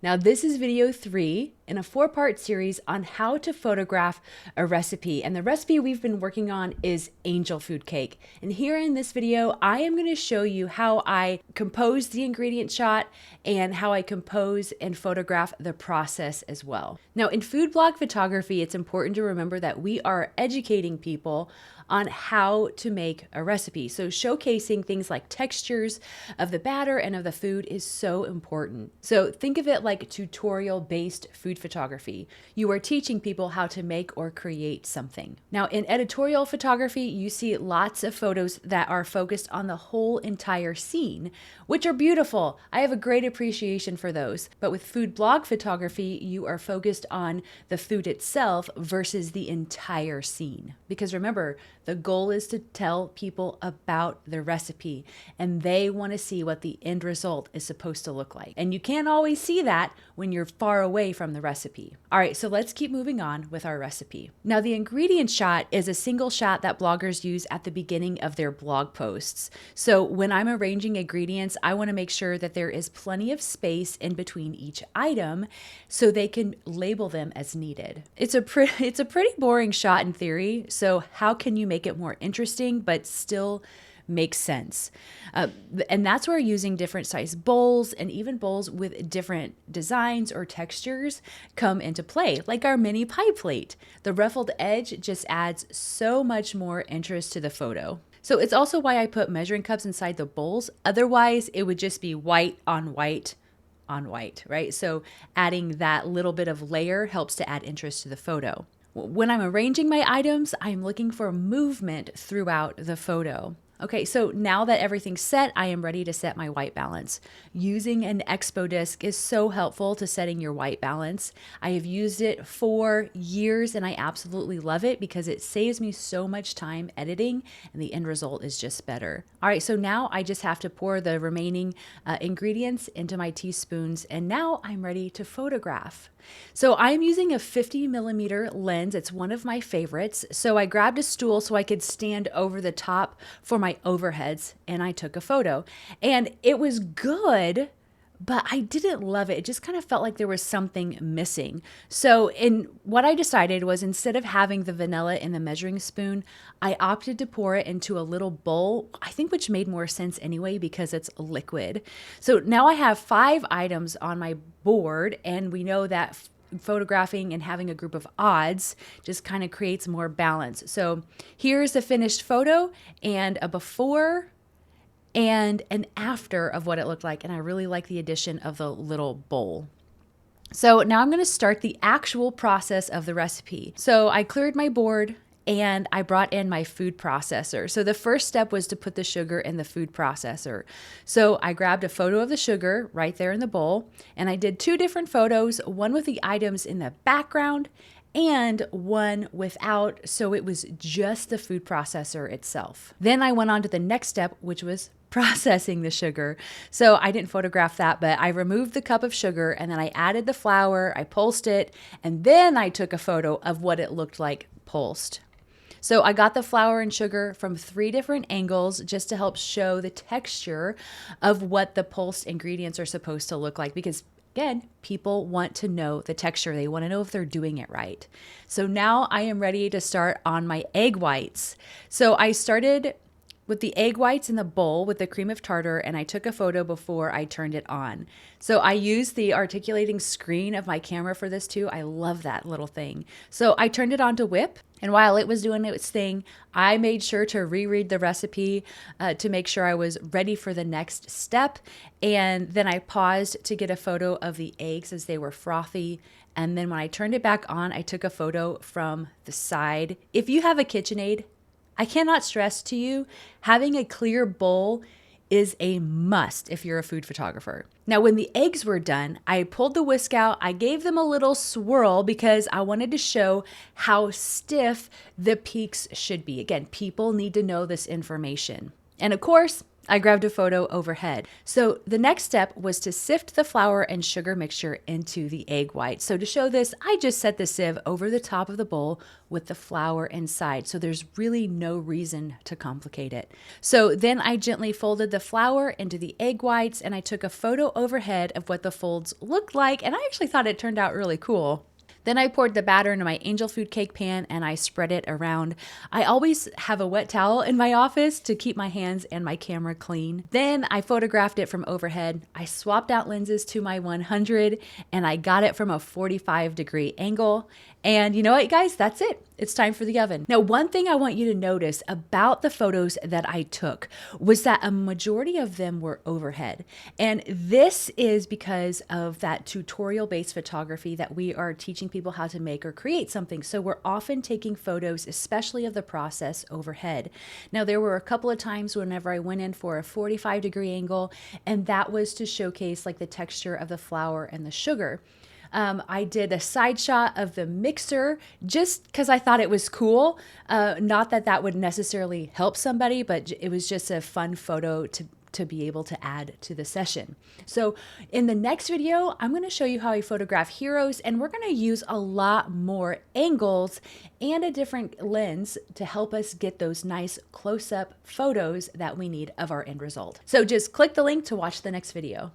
Now, this is video 3 in a 4-part series on how to photograph a recipe. And the recipe we've been working on is angel food cake. And here in this video, I am going to show you how I compose the ingredient shot and how I compose and photograph the process as well. Now, in food blog photography, it's important to remember that we are educating people on how to make a recipe. So showcasing things like textures of the batter and of the food is so important. So think of it like tutorial-based food photography. You are teaching people how to make or create something. Now, in editorial photography, you see lots of photos that are focused on the whole entire scene, which are beautiful. I have a great appreciation for those. But with food blog photography, you are focused on the food itself versus the entire scene. Because remember, the goal is to tell people about the recipe, and they want to see what the end result is supposed to look like. And you can't always see that when you're far away from the recipe. All right, so let's keep moving on with our recipe. Now, the ingredient shot is a single shot that bloggers use at the beginning of their blog posts. So when I'm arranging ingredients, I want to make sure that there is plenty of space in between each item so they can label them as needed. It's a pretty boring shot in theory, so how can you make it more interesting but still makes sense? And that's where using different size bowls and even bowls with different designs or textures come into play, like our mini pie plate. The ruffled edge just adds so much more interest to the photo. So it's also why I put measuring cups inside the bowls. Otherwise, it would just be white on white on white, right? So adding that little bit of layer helps to add interest to the photo. When I'm arranging my items, I'm looking for movement throughout the photo. Okay, so now that everything's set, I am ready to set my white balance. Using an expo disc is so helpful to setting your white balance. I have used it for years and I absolutely love it because it saves me so much time editing and the end result is just better. All right, so now I just have to pour the remaining ingredients into my teaspoons and now I'm ready to photograph. So I'm using a 50mm lens. It's one of my favorites. So I grabbed a stool so I could stand over the top for my overheads and I took a photo. And it was good, but I didn't love it. It just kind of felt like there was something missing. So what I decided was instead of having the vanilla in the measuring spoon, I opted to pour it into a little bowl, I think which made more sense anyway because it's liquid. So now I have 5 items on my board and we know that photographing and having a group of odds just kind of creates more balance. So here's the finished photo and a before and an after of what it looked like. And I really like the addition of the little bowl. So now I'm going to start the actual process of the recipe. So I cleared my board and I brought in my food processor. So the first step was to put the sugar in the food processor. So I grabbed a photo of the sugar right there in the bowl, and I did 2 different photos, one with the items in the background and one without, so it was just the food processor itself. Then I went on to the next step, which was processing the sugar. So I didn't photograph that, but I removed the cup of sugar and then I added the flour, I pulsed it, and then I took a photo of what it looked like pulsed. So I got the flour and sugar from 3 different angles just to help show the texture of what the pulsed ingredients are supposed to look like because again, people want to know the texture. They want to know if they're doing it right. So now I am ready to start on my egg whites. So I started with the egg whites in the bowl with the cream of tartar and I took a photo before I turned it on. So I used the articulating screen of my camera for this too. I love that little thing. So I turned it on to whip. And while it was doing its thing, I made sure to reread the recipe to make sure I was ready for the next step. And then I paused to get a photo of the eggs as they were frothy. And then when I turned it back on, I took a photo from the side. If you have a Kitchenaid, I cannot stress to you, having a clear bowl is a must if you're a food photographer. Now, when the eggs were done, I pulled the whisk out. I gave them a little swirl because I wanted to show how stiff the peaks should be. Again, people need to know this information. And of course, I grabbed a photo overhead. So the next step was to sift the flour and sugar mixture into the egg white. So to show this, I just set the sieve over the top of the bowl with the flour inside. So there's really no reason to complicate it. So then I gently folded the flour into the egg whites and I took a photo overhead of what the folds looked like. And I actually thought it turned out really cool. Then I poured the batter into my angel food cake pan and I spread it around. I always have a wet towel in my office to keep my hands and my camera clean. Then I photographed it from overhead. I swapped out lenses to my 100 and I got it from a 45-degree angle. And you know what, guys? That's it. It's time for the oven. Now, one thing I want you to notice about the photos that I took was that a majority of them were overhead. And this is because of that tutorial-based photography that we are teaching people how to make or create something. So we're often taking photos, especially of the process, overhead. Now, there were a couple of times whenever I went in for a 45-degree angle, and that was to showcase like the texture of the flour and the sugar. I did a side shot of the mixer just because I thought it was cool. Not that that would necessarily help somebody, but it was just a fun photo to be able to add to the session. So in the next video, I'm going to show you how I photograph heroes, and we're going to use a lot more angles and a different lens to help us get those nice close-up photos that we need of our end result. So just click the link to watch the next video.